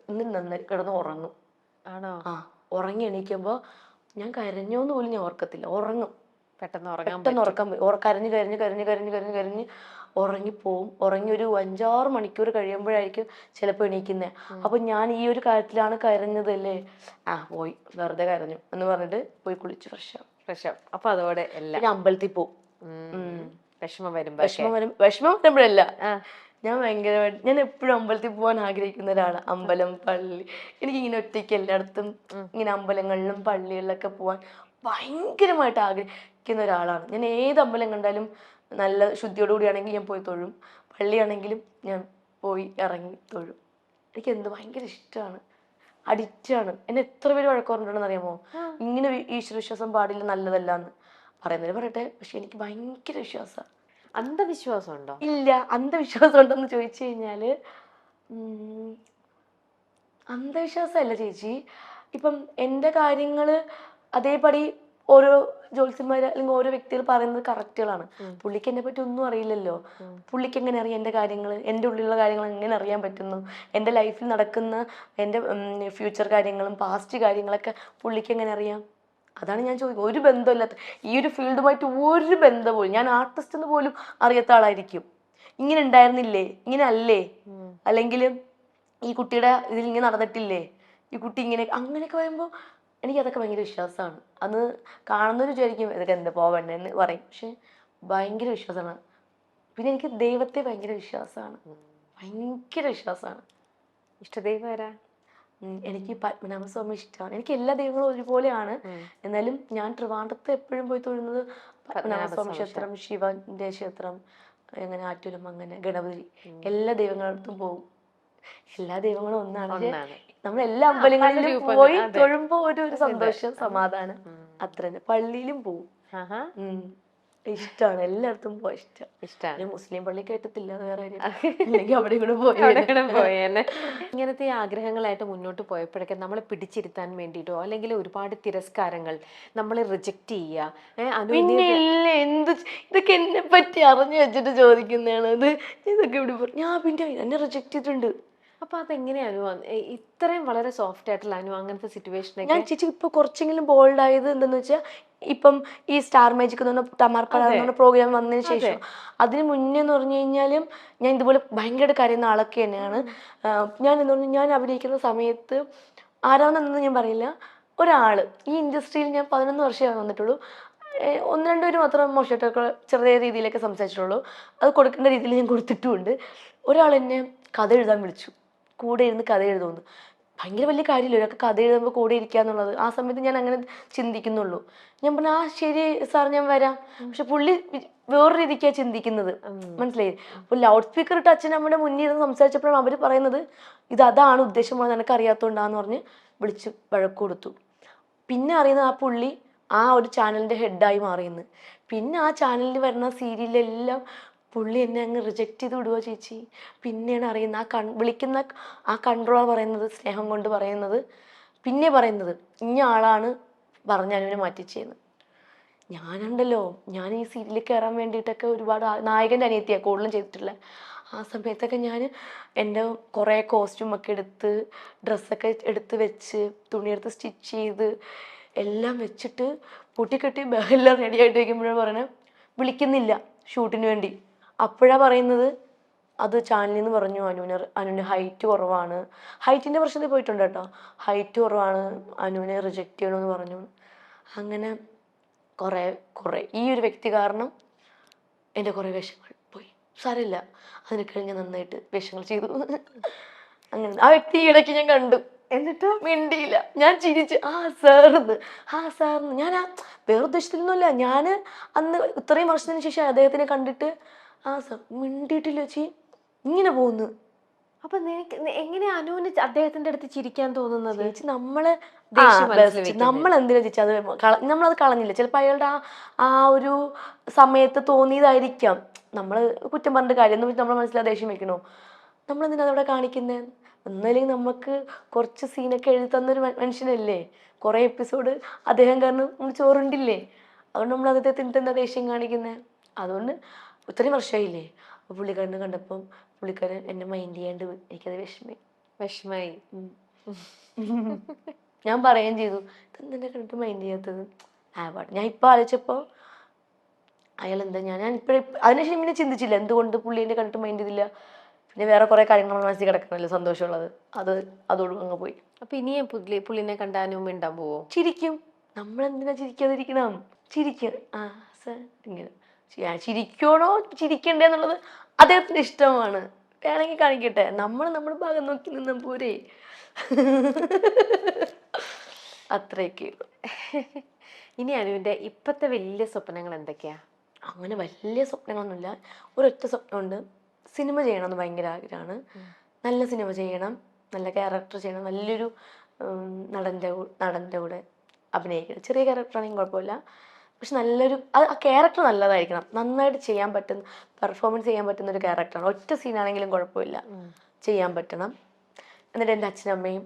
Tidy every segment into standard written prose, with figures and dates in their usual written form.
ഇന്ന് നന്നായി കിടന്ന് ഉറങ്ങും. ആണോ? ആ, ഉറങ്ങി എണീക്കുമ്പോൾ ഞാൻ കരഞ്ഞോന്ന് പോലും ഞാൻ ഓർക്കത്തില്ല, ഉറങ്ങും. പെട്ടെന്ന് ഉറങ്ങാൻ പെട്ടെന്ന് പറ്റും. ഉറക്കം കരഞ്ഞ് കരഞ്ഞ് കരഞ്ഞ് കരഞ്ഞ് കരഞ്ഞ് കരഞ്ഞ് ഉറങ്ങിപ്പോവും. ഉറങ്ങി ഒരു 5-6 മണിക്കൂർ കഴിയുമ്പോഴായിരിക്കും ചിലപ്പോൾ എണീക്കുന്നത്. അപ്പൊ ഞാൻ ഈ ഒരു കാര്യത്തിലാണ് കരഞ്ഞതല്ലേ, പോയി വെറുതെ കരഞ്ഞു എന്ന് പറഞ്ഞിട്ട് പോയി കുളിച്ച് ഫ്രഷാവും. ഫ്രഷ് അപ്പൊ അതോടെ എല്ലാം. പിന്നെ അമ്പലത്തിൽ പോവും. വിഷമം വരുമ്പോ വിഷമം വരുമ്പോഴല്ല, ഞാൻ എപ്പോഴും അമ്പലത്തിൽ പോകാൻ ആഗ്രഹിക്കുന്ന ഒരാളാണ്. അമ്പലം, പള്ളി, എനിക്കിങ്ങനെ ഒറ്റയ്ക്ക് എല്ലായിടത്തും ഇങ്ങനെ അമ്പലങ്ങളിലും പള്ളികളിലൊക്കെ പോകാൻ ഭയങ്കരമായിട്ട് ആഗ്രഹിക്കുന്ന ഒരാളാണ് ഞാൻ. ഏത് അമ്പലം കണ്ടാലും നല്ല ശുദ്ധിയോടുകൂടിയാണെങ്കിൽ ഞാൻ പോയി തൊഴും. പള്ളിയാണെങ്കിലും ഞാൻ പോയി ഇറങ്ങി തൊഴും. എനിക്ക് എന്ത് ഭയങ്കര ഇഷ്ടമാണ്, അഡിക്റ്റാണ്. എന്നെ എത്ര പേര് വഴക്ക് പറഞ്ഞിട്ടുണ്ടെന്ന് അറിയാമോ, ഇങ്ങനെ ഈശ്വരവിശ്വാസം പാടില്ല, നല്ലതല്ല എന്ന് പറയുന്നവര് പറയട്ടെ, പക്ഷെ എനിക്ക് ഭയങ്കര വിശ്വാസമാണ്. അന്ധവിശ്വാസം ഉണ്ടോ? ഇല്ല. അന്ധവിശ്വാസം ഉണ്ടെന്ന് ചോദിച്ചു കഴിഞ്ഞാല് അന്ധവിശ്വാസമല്ല ചേച്ചി. ഇപ്പം എൻ്റെ കാര്യങ്ങള് അതേപടി ഓരോ ജ്യോത്സ്യന്മാർ അല്ലെങ്കിൽ ഓരോ വ്യക്തികൾ പറയുന്നത് കറക്റ്റുകളാണ്. പുള്ളിക്ക് എന്നെ പറ്റി ഒന്നും അറിയില്ലല്ലോ. പുള്ളിക്ക് എങ്ങനെ അറിയാം എൻ്റെ കാര്യങ്ങൾ, എൻ്റെ ഉള്ളിലുള്ള കാര്യങ്ങൾ എങ്ങനെ അറിയാൻ പറ്റുന്നു, എൻ്റെ ലൈഫിൽ നടക്കുന്ന എൻ്റെ ഫ്യൂച്ചർ കാര്യങ്ങളും പാസ്റ്റ് കാര്യങ്ങളൊക്കെ പുള്ളിക്ക് എങ്ങനെ അറിയാം? അതാണ് ഞാൻ ചോദിക്കുന്നത്. ഒരു ബന്ധമില്ലാത്ത, ഈ ഒരു ഫീൽഡുമായിട്ട് ഒരു ബന്ധവും, ഞാൻ ആർട്ടിസ്റ്റ് എന്ന് പോലും അറിയാത്ത ആളായിരിക്കും. ഇങ്ങനെ ഉണ്ടായിരുന്നില്ലേ, ഇങ്ങനെ അല്ലേ, അല്ലെങ്കിൽ ഈ കുട്ടിയുടെ ഇതിൽ ഇങ്ങനെ നടന്നിട്ടില്ലേ, ഈ കുട്ടി ഇങ്ങനെ, അങ്ങനെയൊക്കെ പറയുമ്പോൾ എനിക്കതൊക്കെ ഭയങ്കര വിശ്വാസമാണ്. അന്ന് കാണുന്നവർ വിചാരിക്കും ഇതൊക്കെ എന്താ പോവണ്ടെന്ന് പറയും, പക്ഷെ ഭയങ്കര വിശ്വാസമാണ്. പിന്നെ എനിക്ക് ദൈവത്തെ ഭയങ്കര വിശ്വാസമാണ്, ഭയങ്കര വിശ്വാസമാണ്. ഇഷ്ടദൈവം ആരാ? എനിക്ക് പത്മനാഭസ്വാമി ഇഷ്ടമാണ്. എനിക്ക് എല്ലാ ദൈവങ്ങളും ഒരുപോലെയാണ്. എന്നാലും ഞാൻ ട്രിവാൻഡ്രത്ത് എപ്പോഴും പോയി തൊഴുന്നത് പത്മനാഭസ്വാമി ക്ഷേത്രം, ശിവന്റെ ക്ഷേത്രം, അങ്ങനെ ആറ്റൂരം, അങ്ങനെ ഗണപതി, എല്ലാ ദൈവങ്ങളടുത്തും പോകും. എല്ലാ ദൈവങ്ങളും ഒന്നാണ്. നമ്മൾ എല്ലാ അമ്പലങ്ങളിലും പോയി തൊഴുമ്പോ ഒരു സന്തോഷം, സമാധാനം, അത്ര. പള്ളിയിലും പോവും. ഇഷ്ടമാണ്, എല്ലായിടത്തും പോയി ഇഷ്ടമാണ്. മുസ്ലിം പള്ളി കേട്ടത്തില്ല, വേറെ അല്ലെങ്കിൽ അവിടെ കൂടെ പോയേനെ. ഇങ്ങനത്തെ ആഗ്രഹങ്ങളായിട്ട് മുന്നോട്ട് പോയപ്പോഴൊക്കെ നമ്മളെ പിടിച്ചിരുത്താൻ വേണ്ടിയിട്ടോ അല്ലെങ്കിൽ ഒരുപാട് തിരസ്കാരങ്ങൾ, നമ്മളെ റിജക്റ്റ് ചെയ്യുക, പിന്നെ ഇല്ല, ഇതൊക്കെ എന്നെ പറ്റി അറിഞ്ഞു വെച്ചിട്ട് ചോദിക്കുന്നതാണ് ഇത്. ഇതൊക്കെ ഇവിടെ ഞാൻ പിന്നെ എന്നെ റിജക്റ്റ് ചെയ്തിട്ടുണ്ട്. അപ്പൊ അതെങ്ങനെയാണ് ഇത്രയും വളരെ സോഫ്റ്റ് ആയിട്ടുള്ള അങ്ങനത്തെ സിറ്റുവേഷൻ? ഞാൻ ചേച്ചി ഇപ്പൊ കുറച്ചെങ്കിലും ബോൾഡ് ആയത് എന്താന്ന് വെച്ചാൽ, ഇപ്പം ഈ സ്റ്റാർ മാജിക് എന്ന് പറഞ്ഞ തമാർപ്പഴ എന്ന് പറഞ്ഞ പ്രോഗ്രാം വന്നതിന് ശേഷം. അതിന് മുന്നേ എന്ന് പറഞ്ഞു കഴിഞ്ഞാലും ഞാൻ ഇതുപോലെ ഭയങ്കരമായിട്ട് കരയുന്ന ആളൊക്കെ തന്നെയാണ്. ഞാൻ എന്ന് പറഞ്ഞാൽ ഞാൻ അഭിനയിക്കുന്ന സമയത്ത് ആരാണെന്നൊന്നും ഞാൻ പറയില്ല, ഒരാള് ഈ ഇൻഡസ്ട്രിയിൽ ഞാൻ 11 വർഷമേ വന്നിട്ടുള്ളൂ. 1-2 പേര് മാത്രം മോശമായിട്ടൊക്കെ ചെറിയ രീതിയിലൊക്കെ സംസാരിച്ചിട്ടുള്ളൂ. അത് കൊടുക്കേണ്ട രീതിയിൽ ഞാൻ കൊടുത്തിട്ടുമുണ്ട്. ഒരാൾ എന്നെ കഥ എഴുതാൻ വിളിച്ചു, കൂടെ ഇരുന്ന് കഥ എഴുതുമെന്ന്. ഭയങ്കര വലിയ കാര്യമില്ല ഒരാൾക്ക് കഥ എഴുതുമ്പോൾ കൂടെ ഇരിക്കുക എന്നുള്ളത്. ആ സമയത്ത് ഞാൻ അങ്ങനെ ചിന്തിക്കുന്നുള്ളൂ. ഞാൻ പറഞ്ഞു ശരി സാർ, ഞാൻ വരാം. പക്ഷെ പുള്ളി വേറെ രീതിക്കാണ് ചിന്തിക്കുന്നത്, മനസ്സിലായി? അപ്പോൾ ലൗഡ് സ്പീക്കർ ഇട്ട് അച്ഛനമ്മയുടെ മുന്നിൽ ഇരുന്ന് സംസാരിച്ചപ്പോഴാണ് അവർ പറയുന്നത് അതാണ് ഉദ്ദേശം, നിനക്ക് അറിയാത്തതുകൊണ്ടാന്ന് പറഞ്ഞ് വിളിച്ച് വഴക്ക് കൊടുത്തു. പിന്നെ അറിയുന്നത് ആ പുള്ളി ആ ഒരു ചാനലിൻ്റെ ഹെഡായി മാറിയെന്ന്. പിന്നെ ആ ചാനലിൽ വരുന്ന സീരിയലെല്ലാം പുള്ളി എന്നെ അങ്ങ് റിജക്റ്റ് ചെയ്ത് വിടുക ചേച്ചി. പിന്നെയാണ് അറിയുന്നത് വിളിക്കുന്ന ആ കൺട്രോളർ പറയുന്നത്, സ്നേഹം കൊണ്ട് പറയുന്നത്, പിന്നെ പറയുന്നത് ഇന്ന ആളാണ് പറഞ്ഞവനെ മാറ്റിച്ചെന്ന്. ഞാനുണ്ടല്ലോ, ഞാൻ ഈ സീരിയലിൽ കയറാൻ വേണ്ടിയിട്ടൊക്കെ ഒരുപാട് നായകൻ്റെ അനിയത്തിയാണ് കൂടുതലും ചെയ്തിട്ടുള്ളത്. ആ സമയത്തൊക്കെ ഞാൻ എൻ്റെ കുറേ കോസ്റ്റ്യൂമൊക്കെ എടുത്ത്, ഡ്രസ്സൊക്കെ എടുത്ത് വെച്ച്, തുണിയെടുത്ത് സ്റ്റിച്ച് ചെയ്ത് എല്ലാം വെച്ചിട്ട് പൊട്ടിക്കെട്ടി എല്ലാം റെഡി ആയിട്ട് വയ്ക്കുമ്പോഴാണ് പറയണത് വിളിക്കുന്നില്ല ഷൂട്ടിന് വേണ്ടി. അപ്പോഴാണ് പറയുന്നത് അത് ചാനലിൽ നിന്ന് പറഞ്ഞു അനുവിന് ഹൈറ്റ് കുറവാണ്. ഹൈറ്റിൻ്റെ പ്രശ്നത്തിൽ പോയിട്ടുണ്ട് കേട്ടോ. ഹൈറ്റ് കുറവാണ്, അനുവിനെ റിജക്റ്റ് ചെയ്യണമെന്ന് പറഞ്ഞു. അങ്ങനെ കുറേ ഈ ഒരു വ്യക്തി കാരണം എൻ്റെ കുറേ വേഷങ്ങൾ പോയി. സാരമില്ല, അതിനെ കഴിഞ്ഞ് നന്നായിട്ട് വേഷങ്ങൾ ചെയ്തു. അങ്ങനെ ആ വ്യക്തി ഇടയ്ക്ക് ഞാൻ കണ്ടു, എന്നിട്ട് മിണ്ടിയില്ല. ഞാൻ ചിരിച്ച് സാറിന്ന് ഞാൻ വേറെ ഉദ്ദേശത്തിലൊന്നുമില്ല. ഞാൻ അന്ന് ഇത്രയും വർഷത്തിന് ശേഷം അദ്ദേഹത്തിനെ കണ്ടിട്ട് സാർ മിണ്ടിയിട്ടില്ല ചേച്ചി, ഇങ്ങനെ പോകുന്നു. അപ്പൊ നിനക്ക് എങ്ങനെയാ അനുവിന് അദ്ദേഹത്തിന്റെ അടുത്ത് ചിരിക്കാൻ തോന്നുന്നത്? ചേച്ചി നമ്മള് എന്തിനാ ചേച്ചി അത് നമ്മളത് കളഞ്ഞില്ല. ചിലപ്പോൾ അയാളുടെ ആ ഒരു സമയത്ത് തോന്നിയതായിരിക്കാം. നമ്മൾ കുറ്റം പറഞ്ഞിട്ട് കാര്യം നമ്മൾ മനസ്സിലാ ദേഷ്യം വെക്കണോ? നമ്മളെന്തിനാ അതവിടെ കാണിക്കുന്നത്? ഒന്നല്ലെങ്കിൽ നമുക്ക് കുറച്ച് സീനൊക്കെ എഴുതി തന്നൊരു മനുഷ്യനല്ലേ, കുറേ എപ്പിസോഡ് അദ്ദേഹം കാരണം നമ്മൾ ചോറുണ്ടില്ലേ. അതുകൊണ്ട് നമ്മൾ അദ്ദേഹത്തിൻ്റെ എന്താ ദേഷ്യം കാണിക്കുന്നത്? അതുകൊണ്ട് ഇത്രയും വർഷമായില്ലേ, അപ്പോൾ പുള്ളിക്കാരനെ കണ്ടപ്പം പുള്ളിക്കാരൻ എന്നെ മൈൻഡ് ചെയ്യാണ്ട് എനിക്കത് വിഷമമായി. വിഷമായി. ഞാൻ പറയുകയും ചെയ്തു, ഇതെന്തിനെ കണ്ടിട്ട് മൈൻഡ് ചെയ്യാത്തത്. ഞാൻ ഇപ്പൊ ആലോചിച്ചപ്പോ അയാൾ എന്താ, ഞാൻ ഇപ്പോഴും അതിനുശേഷം പിന്നെ ചിന്തിച്ചില്ല എന്തുകൊണ്ട് പുള്ളി എന്നെ കണ്ടിട്ട് മൈൻഡ് ചെയ്തില്ല. പിന്നെ വേറെ കുറെ കാര്യങ്ങൾ മനസ്സിൽ കിടക്കണല്ലോ സന്തോഷമുള്ളത്, അതോടും അങ്ങ് പോയി. അപ്പൊ ഇനിയും പുള്ളിനെ കണ്ടാനും മിണ്ടാൻ പോവോ? ചിരിക്കും. നമ്മളെന്തിനാ ചിരിക്കാതിരിക്കണം? ചിരിക്കും. സർ ഇങ്ങനെ ചിരിക്കണോ ചിരിക്കണ്ടേ എന്നുള്ളത് അദ്ദേഹത്തിന് ഇഷ്ടമാണ്. വേണമെങ്കിൽ കാണിക്കട്ടെ, നമ്മുടെ ഭാഗം നോക്കി നിന്ന പോരെ. അത്രയൊക്കെ. ഇനി അനുവിന്റെ ഇപ്പത്തെ വലിയ സ്വപ്നങ്ങൾ എന്തൊക്കെയാ? അങ്ങനെ വലിയ സ്വപ്നങ്ങളൊന്നുമില്ല. ഒരൊറ്റ സ്വപ്നമുണ്ട്, സിനിമ ചെയ്യണമെന്ന് ഭയങ്കര ആഗ്രഹമാണ്. നല്ല സിനിമ ചെയ്യണം, നല്ല ക്യാരക്ടർ ചെയ്യണം, നല്ലൊരു നടൻ്റെ കൂടെ അഭിനയിക്കണം. ചെറിയ ക്യാരക്ടറാണെങ്കിൽ കുഴപ്പമില്ല, പക്ഷെ നല്ലൊരു ആ ക്യാരക്ടർ നല്ലതായിരിക്കണം. നന്നായിട്ട് ചെയ്യാൻ പറ്റുന്ന, പെർഫോമൻസ് ചെയ്യാൻ പറ്റുന്ന ഒരു ക്യാരക്ടറാണ്. ഒറ്റ സീനാണെങ്കിലും കുഴപ്പമില്ല, ചെയ്യാൻ പറ്റണം. എന്നിട്ട് എൻ്റെ അച്ഛനും അമ്മയും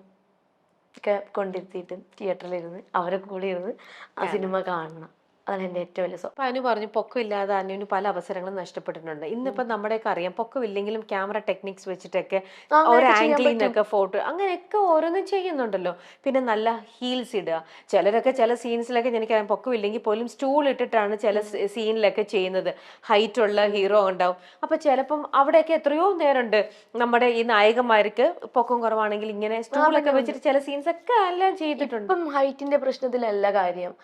ഒക്കെ കൊണ്ടിരുത്തിയിട്ട് തിയേറ്ററിലിരുന്ന് അവരെ കൂടെ ഇരുന്ന് ആ സിനിമ കാണണം. അതാണ് എൻ്റെ ഏറ്റവും വലിയ സ്വപ്നം. അപ്പൊ അനു പറഞ്ഞു പൊക്കമില്ലാതെ അനുവിന് പല അവസരങ്ങളും നഷ്ടപ്പെട്ടിട്ടുണ്ട്. ഇന്നിപ്പോ നമ്മുടെയൊക്കെ അറിയാം പൊക്കമില്ലെങ്കിലും ക്യാമറ ടെക്നിക്സ് വെച്ചിട്ടൊക്കെ ഓരോ ആംഗിളിൽ നിന്നൊക്കെ ഫോട്ടോ അങ്ങനെയൊക്കെ ഓരോന്നും ചെയ്യുന്നുണ്ടല്ലോ. പിന്നെ നല്ല ഹീൽസ് ഇടുക, ചിലരൊക്കെ ചില സീൻസിലൊക്കെ എനിക്കറിയാം പൊക്കമില്ലെങ്കിൽ പോലും സ്റ്റൂൾ ഇട്ടിട്ടാണ് ചില സീനിലൊക്കെ ചെയ്യുന്നത്. ഹൈറ്റ് ഉള്ള ഹീറോ ഉണ്ടാവും. അപ്പൊ ചിലപ്പം അവിടെയൊക്കെ എത്രയോ നേരമുണ്ട് നമ്മുടെ ഈ നായകന്മാർക്ക് പൊക്കം കുറവാണെങ്കിൽ ഇങ്ങനെ സ്റ്റൂളൊക്കെ വെച്ചിട്ട് ചില സീൻസ് ഒക്കെ എല്ലാം ചെയ്തിട്ടുണ്ട്. ഇപ്പം ഹൈറ്റിന്റെ പ്രശ്നത്തിലല്ല കാര്യം,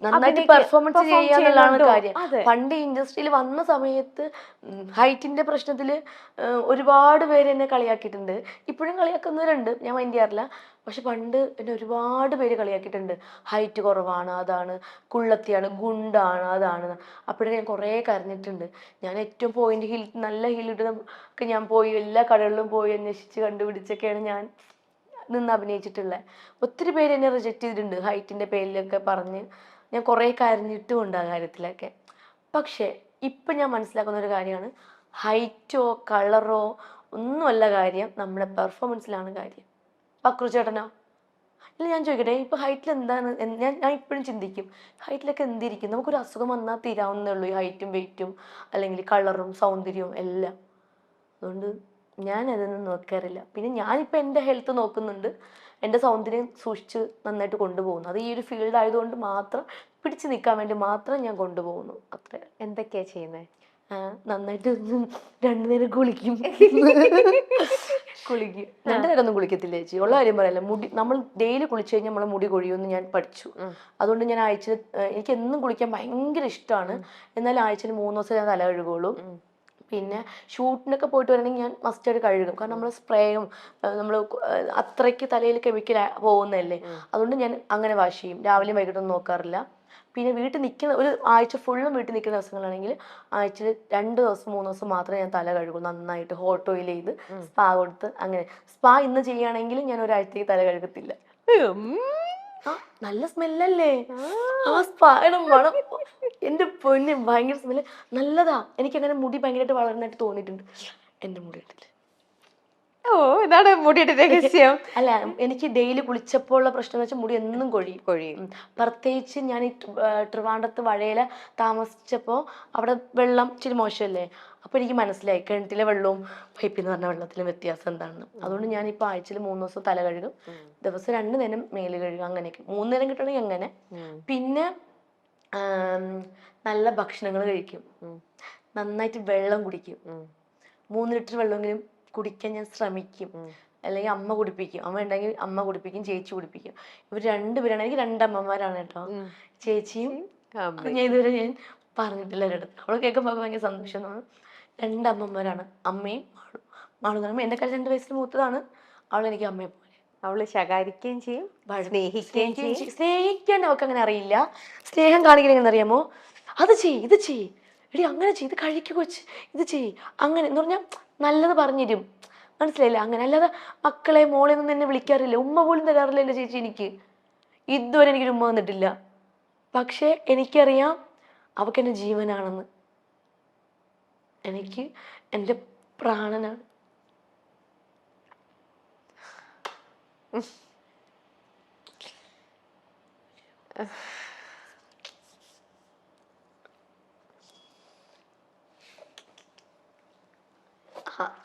നന്നായിട്ട് പെർഫോമൻസ് ചെയ്യാന്നുള്ളതാണ് കാര്യം. പണ്ട് ഇൻഡസ്ട്രിയിൽ വന്ന സമയത്ത് ഹൈറ്റിന്റെ പ്രശ്നത്തില് ഒരുപാട് പേര് എന്നെ കളിയാക്കിയിട്ടുണ്ട്. ഇപ്പോഴും കളിയാക്കുന്നവരുണ്ട്, ഞാൻ മൈൻഡ് ചെയ്യാറില്ല. പക്ഷെ പണ്ട് എന്നെ ഒരുപാട് പേര് കളിയാക്കിയിട്ടുണ്ട്. ഹൈറ്റ് കുറവാണ്, അതാണ്, കുള്ളത്തിയാണ്, ഗുണ്ടാണ്, അതാണ്. അപ്പോഴേ ഞാൻ കുറേ കരഞ്ഞിട്ടുണ്ട്. ഞാൻ ഏറ്റവും പോയിന്റ് ഹിൽ, നല്ല ഹിൽ ഇടുന്ന ഒക്കെ ഞാൻ പോയി എല്ലാ കടകളിലും പോയി അന്വേഷിച്ച് കണ്ടുപിടിച്ചൊക്കെയാണ് ഞാൻ നിന്ന് അഭിനയിച്ചിട്ടുള്ളത്. ഒത്തിരി പേര് എന്നെ റിജക്റ്റ് ചെയ്തിട്ടുണ്ട് ഹൈറ്റിന്റെ പേരിലൊക്കെ പറഞ്ഞ്. ഞാൻ കുറേ കരഞ്ഞിട്ടുമുണ്ട് ആ കാര്യത്തിലൊക്കെ. പക്ഷേ ഇപ്പം ഞാൻ മനസ്സിലാക്കുന്ന ഒരു കാര്യമാണ്, ഹൈറ്റോ കളറോ ഒന്നുമല്ല കാര്യം, നമ്മുടെ പെർഫോമൻസിലാണ് കാര്യം. പക്രു ചേട്ടനോ? ഇല്ല, ഞാൻ ചോദിക്കട്ടെ, ഇപ്പം ഹൈറ്റിൽ എന്താണ്? ഞാൻ ഇപ്പോഴും ചിന്തിക്കും, ഹൈറ്റിലൊക്കെ എന്തിരിക്കും? നമുക്കൊരു അസുഖം വന്നാൽ തീരാവുന്നേ ഉള്ളൂ, ഈ ഹൈറ്റും വെയിറ്റും അല്ലെങ്കിൽ കളറും സൗന്ദര്യവും എല്ലാം. അതുകൊണ്ട് ഞാൻ അതൊന്നും നോക്കാറില്ല. പിന്നെ ഞാനിപ്പോൾ എൻ്റെ ഹെൽത്ത് നോക്കുന്നുണ്ട്, എൻ്റെ സൗന്ദര്യം സൂക്ഷിച്ച് നന്നായിട്ട് കൊണ്ടുപോകുന്നു. അത് ഈ ഒരു ഫീൽഡ് ആയതുകൊണ്ട് മാത്രം, പിടിച്ചു നിൽക്കാൻ വേണ്ടി മാത്രം ഞാൻ കൊണ്ടുപോകുന്നു. അത്ര. എന്തൊക്കെയാ ചെയ്യുന്നത്? നന്നായിട്ട് 2 നേരം കുളിക്കും. കുളിക്കും. 2 നേരം ഒന്നും കുളിക്കത്തില്ല ചേച്ചി, ഉള്ള കാര്യം പറയല്ല. മുടി നമ്മൾ ഡെയിലി കുളിച്ചു കഴിഞ്ഞാൽ നമ്മളെ മുടി കൊഴിയുമെന്ന് ഞാൻ പഠിച്ചു. അതുകൊണ്ട് ഞാൻ ആഴ്ചയിൽ, എനിക്ക് എന്നും കുളിക്കാൻ ഭയങ്കര ഇഷ്ടമാണ്. എന്നാൽ ആഴ്ചയിൽ 3 ദിവസം ഞാൻ തല കഴുകുള്ളൂ. പിന്നെ ഷൂട്ടിനൊക്കെ പോയിട്ട് വരണമെങ്കിൽ ഞാൻ മസ്റ്റായിട്ട് കഴുകും. കാരണം നമ്മൾ സ്പ്രേയും നമ്മൾ അത്രയ്ക്ക് തലയിൽ കെമിക്കൽ പോകുന്നതല്ലേ. അതുകൊണ്ട് ഞാൻ അങ്ങനെ വാഷ് ചെയ്യും. രാവിലെയും വൈകിട്ടൊന്നും നോക്കാറില്ല. പിന്നെ വീട്ടിൽ നിൽക്കുന്ന, ഒരു ആഴ്ച ഫുള്ളും വീട്ടിൽ നിൽക്കുന്ന ദിവസങ്ങളാണെങ്കിൽ ആഴ്ചയിൽ 2 ദിവസം 3 ദിവസം മാത്രമേ ഞാൻ തല കഴുകൂ. നന്നായിട്ട് ഹോട്ട് ഓയിൽ ചെയ്ത് സ്പാ കൊടുത്ത്. അങ്ങനെ സ്പാ ഇന്ന് ചെയ്യുകയാണെങ്കിൽ ഞാൻ ഒരാഴ്ചത്തേക്ക് തല കഴുകത്തില്ല. നല്ല സ്മെല്ലല്ലേ ആ സ്പായുടെ മണം, എന്റെ പൊന്നെ ഭയങ്കര സ്മെല്ല്, നല്ലതാ. എനിക്കങ്ങനെ മുടി ഭയങ്കരമായിട്ട് വളർന്നായിട്ട് തോന്നിയിട്ടുണ്ട്. എന്റെ മുടി ഇട്ടില്ല. ഓ, ഇതാണ് മുടിയുടെ രഹസ്യം. അല്ല, എനിക്ക് ഡെയിലി കുളിച്ചപ്പോൾ ഉള്ള പ്രശ്നം എന്ന് വെച്ചാൽ മുടി എന്നും കൊഴിയും. പ്രത്യേകിച്ച് ഞാൻ ഈ ട്രിവാൻഡ്രത്ത് വഴയില താമസിച്ചപ്പോൾ അവിടെ വെള്ളം ഇച്ചിരി മോശമല്ലേ. അപ്പോൾ എനിക്ക് മനസ്സിലായി കിണറ്റിലെ വെള്ളവും പൈപ്പിൽ നിന്ന് പറഞ്ഞ വെള്ളത്തിലും വ്യത്യാസം എന്താണെന്ന്. അതുകൊണ്ട് ഞാനിപ്പോൾ ആഴ്ചയിൽ 3 ദിവസം തല കഴുകും, ദിവസം 2 നേരം മേല് കഴുകും. അങ്ങനെയൊക്കെ 3 നേരം കിട്ടണമെങ്കിൽ അങ്ങനെ. പിന്നെ നല്ല ഭക്ഷണങ്ങൾ കഴിക്കും, നന്നായിട്ട് വെള്ളം കുടിക്കും. 3 ലിറ്റർ വെള്ളമെങ്കിലും കുടിക്കാൻ ഞാൻ ശ്രമിക്കും. അല്ലെങ്കിൽ അമ്മ കുടിപ്പിക്കും, അമ്മ ഉണ്ടെങ്കിൽ അമ്മ കുടിപ്പിക്കും, ചേച്ചി കുടിപ്പിക്കും. ഇവർ 2 പേരാണ്. എനിക്ക് 2 അമ്മമാരാണ് കേട്ടോ, ചേച്ചിയും. ഞാൻ ഇതുവരെ ഞാൻ പറഞ്ഞിട്ടില്ല ഒരിടത്ത്. അവൾ കേൾക്കുമ്പോൾ ഭയങ്കര സന്തോഷം തോന്നും. 2 അമ്മമാരാണ്, അമ്മയും മാളും. മാളു എന്ന് പറയുമ്പോൾ എന്നെക്കാൾ 2 വയസ്സിന് മൂത്തതാണ്. അവൾ എനിക്ക് അമ്മയെ പോലെ. അവള് ശകാരിക്കുകയും ചെയ്യും, സ്നേഹിക്കുകയും ചെയ്യും. സ്നേഹിക്കാൻ അവൾക്ക് അങ്ങനെ അറിയില്ല. സ്നേഹം കാണിക്കുന്നത് എങ്ങനെ അറിയാമോ? അത് ചെയ്യ്, ഇത് ചെയ്യ്, എടി അങ്ങനെ ചെയ്യ്, ഇത് കഴിക്കുക കൊച്ച്, ഇത് ചെയ്യ്, അങ്ങനെ എന്ന് പറഞ്ഞാൽ നല്ലത് പറഞ്ഞുതരും. മനസ്സിലായില്ല? അങ്ങനെ. അല്ലാതെ മക്കളെ മോളെ ഒന്നും എന്നെ വിളിക്കാറില്ല, ഉമ്മ പോലും തരാറില്ല എൻ്റെ ചേച്ചി എനിക്ക്. ഇതുവരെ എനിക്കൊരു ഉമ്മ വന്നിട്ടില്ല. പക്ഷെ എനിക്കറിയാം അവൾക്ക് എൻ്റെ ജീവനാണെന്ന്. എനിക്ക് എൻ്റെ പ്രാണനാണ്.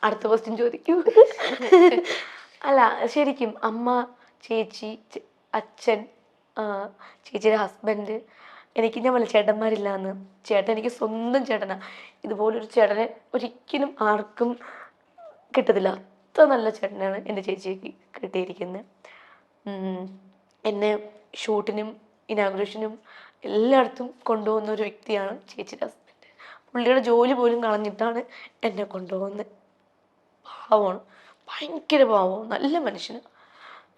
അടുത്ത ക്വസ്റ്റ്യൻ ചോദിക്കൂ. അല്ല ശരിക്കും അമ്മ, ചേച്ചി, അച്ഛൻ, ആ, ചേച്ചിയുടെ ഹസ്ബൻഡ്, എനിക്ക് ഞാൻ പറഞ്ഞ ചേട്ടന്മാരില്ലാന്ന്. ചേട്ടൻ എനിക്ക് സ്വന്തം ചേട്ടനാ. ഇതുപോലൊരു ചേട്ടനെ ഒരിക്കലും ആർക്കും കിട്ടത്തില്ല. അത്ര നല്ല ചേട്ടനാണ് എൻ്റെ ചേച്ചിക്ക് കിട്ടിയിരിക്കുന്നത്. എന്നെ ഷൂട്ടിനും ഇനാഗുറേഷനും എല്ലായിടത്തും കൊണ്ടുപോകുന്ന ഒരു വ്യക്തിയാണ് ചേച്ചിയുടെ ഹസ്ബൻഡ്. പുള്ളിയുടെ ജോലി പോലും കളഞ്ഞിട്ടാണ് എന്നെ കൊണ്ടുപോകുന്നത്. പാവമാണ്, ഭയങ്കര പാവമാണ്, നല്ല മനുഷ്യന്.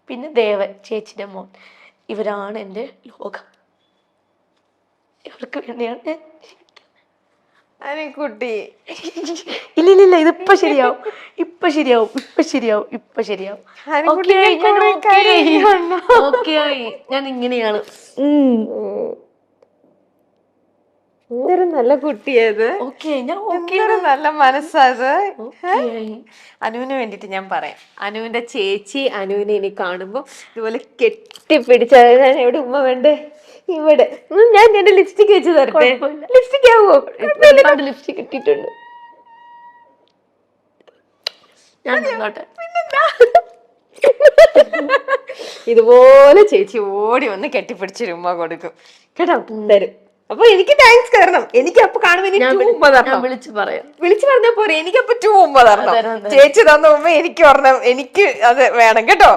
പിന്നെ ദേവൻ, ചേച്ചിയുടെ മോൻ, ഇവരാണ് എൻ്റെ ലോകം. ഇവർക്ക് വേണ്ടിയാണ് ഞാൻ അനുക്കുട്ടി. ഇല്ല ഇല്ല ഇല്ല, ഇതിപ്പോ ശരിയാവും, ഇപ്പൊ ശരിയാവും, ഇപ്പൊ ശരിയാവും, ഇപ്പൊ ശരിയാവും. അനുക്കുട്ടി, Okay ആയി, ഞാൻ കുറെ okay ആയി. കരയുകയാണ്. Okay ആയി. ഞാൻ ഇങ്ങനെയാണ്. എന്തൊരു നല്ല കുട്ടിയത്, Okay, ഞാൻ okay എന്തൊരു നല്ല മനസ്സാത്. okay ആയി. അനുവിന് വേണ്ടിട്ട് ഞാൻ പറയാം. അനുവിന്റെ ചേച്ചി അനുവിനെ ഇനി കാണുമ്പോ ഇതുപോലെ കെട്ടിപ്പിടിച്ച, ഞാൻ എവിടെ ഉമ്മ വേണ്ടേ, ഇവിടെ ഞാൻ എന്റെ ലിപ്സ്റ്റിക് വെച്ച് തരട്ടെ. കുഴപ്പമില്ല. ലിപ്സ്റ്റിക് ആവോ? ഒരുപാട് ലിപ്സ്റ്റിക് കിട്ടിയിട്ടുണ്ട്. ഞാൻ നിന്നോട്ടെ. ഇതുപോലെ ചേച്ചി ഓടി വന്ന് കെട്ടിപ്പിടിച്ചൊരു ഉമ്മ കൊടുക്കും കേട്ടോ, തരും. അപ്പൊ എനിക്ക് താങ്ക്സ് തരണം. എനിക്ക് അപ്പൊ കാണുമ്പോ എനിക്ക് ഞാൻ 2 ഉമ്മ ഞാൻ തരണം. വിളിച്ചു പറയാം. വിളിച്ചു പറഞ്ഞാ പോരെ, എനിക്കപ്പൊ 2 ഉമ്മ തരണം. തരാം. ചേച്ചി തന്ന ഉമ്മ എനിക്ക് പറഞ്ഞ, എനിക്ക് അത് വേണം കേട്ടോ.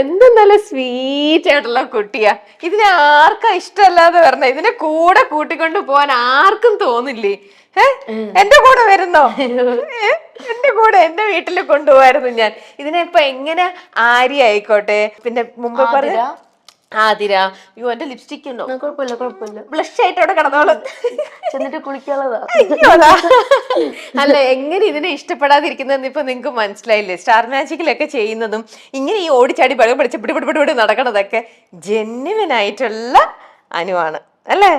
എന്ത് നല്ല സ്വീറ്റ് ആയിട്ടുള്ള കുട്ടിയാ. ഇതിനെ ആർക്കാ ഇഷ്ടമല്ലാതെ വരണേ? ഇതിനെ കൂടെ കൂട്ടിക്കൊണ്ട് പോവാൻ ആർക്കും തോന്നില്ലേ? എന്റെ കൂടെ വരുന്നോ? എന്റെ കൂടെ എന്റെ വീട്ടിൽ കൊണ്ടുപോവായിരുന്നു ഞാൻ. ഇതിനെ ഇപ്പൊ എങ്ങനെ ആര്യ ആയിക്കോട്ടെ, പിന്നെ മുമ്പ് പറഞ്ഞ ആതിര. അയ്യോ, എന്റെ ലിപ്സ്റ്റിക് ഉണ്ടോ? കുഴപ്പമില്ല കുഴപ്പമില്ല. ബ്ലഷ് ആയിട്ട് അവിടെ കിടന്നോളൂ. ചെന്നിട്ട് കുളിക്കാനുള്ളതാ. അയ്യോടാ. അല്ല, എങ്ങനെ ഇതിനെ ഇഷ്ടപ്പെടാതിരിക്കുന്നതെന്ന് ഇപ്പൊ നിങ്ങക്ക് മനസ്സിലായില്ലേ? സ്റ്റാർ മാജിക്കിലൊക്കെ ചെയ്യുന്നതും ഇങ്ങനെ ഈ ഓടിച്ചാടി ബഴ പിടിച്ച് പിടിപിടി നടക്കണതൊക്കെ ജെന്യുവൻ ആയിട്ടുള്ള അനുവാണ് അല്ലേ?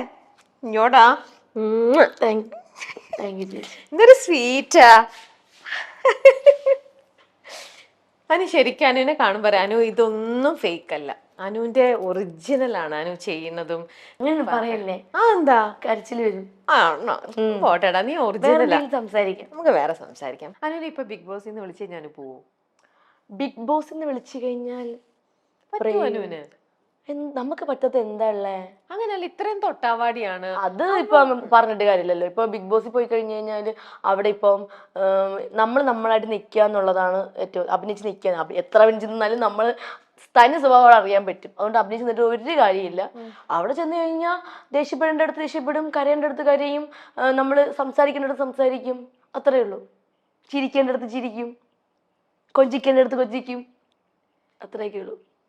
ഇങ്ങോടാ. താങ്ക് യു ചേച്ചി. എന്തൊരു സ്വീറ്റാ. അനു ശരിക്കും അനുവിനെ കാണുമ്പോ അനു ഇതൊന്നും ഫേക്ക് അല്ല, അനുവിന്റെ ഒറിജിനൽ ആണ് അനു ചെയ്യുന്നതും. അങ്ങനെ പറയല്ലേ, എന്താ കരച്ചിൽ വരും. പോട്ടെടാ, നീ ഒറിജിനലാ. സംസാരിക്കാം, നമുക്ക് വേറെ സംസാരിക്കാം. അനുവിനെ ഇപ്പൊ ബിഗ് ബോസിൽ നിന്ന് വിളിച്ച് ഞാൻ പോവും. ബിഗ് ബോസ് വിളിച്ചു കഴിഞ്ഞാൽ പറ്റുമോ അനുവിന്? നമുക്ക് പറ്റാത്ത എന്താ ഉള്ളേ? അങ്ങനെയല്ല, ഇത്രയും തൊട്ടാവാടിയാണ്. അത് ഇപ്പൊ പറഞ്ഞിട്ട് കാര്യമില്ലല്ലോ. ഇപ്പൊ ബിഗ് ബോസിൽ പോയി കഴിഞ്ഞു കഴിഞ്ഞാല് അവിടെ ഇപ്പം നമ്മളായിട്ട് നിക്കുക എന്നുള്ളതാണ് ഏറ്റവും. അഭിനയിച്ച് നിൽക്കുക, എത്ര അഭിനയിച്ച് നിന്നാലും നമ്മൾ തനി സ്വഭാവം അറിയാൻ പറ്റും. അതുകൊണ്ട് അഭിനയിച്ച് നിന്നിട്ട് ഒരു കാര്യമില്ല. അവിടെ ചെന്ന് കഴിഞ്ഞാൽ ദേഷ്യപ്പെടേണ്ട അടുത്ത് ദേഷ്യപ്പെടും, കരയേണ്ട അടുത്ത് കരയും, നമ്മൾ സംസാരിക്കേണ്ട സംസാരിക്കും, അത്രേ ഉള്ളൂ. ചിരിക്കേണ്ട അടുത്ത് ചിരിക്കും, കൊഞ്ചിക്കേണ്ട അടുത്ത് കൊഞ്ചിക്കും, അത്രയൊക്കെ ഉള്ളൂ.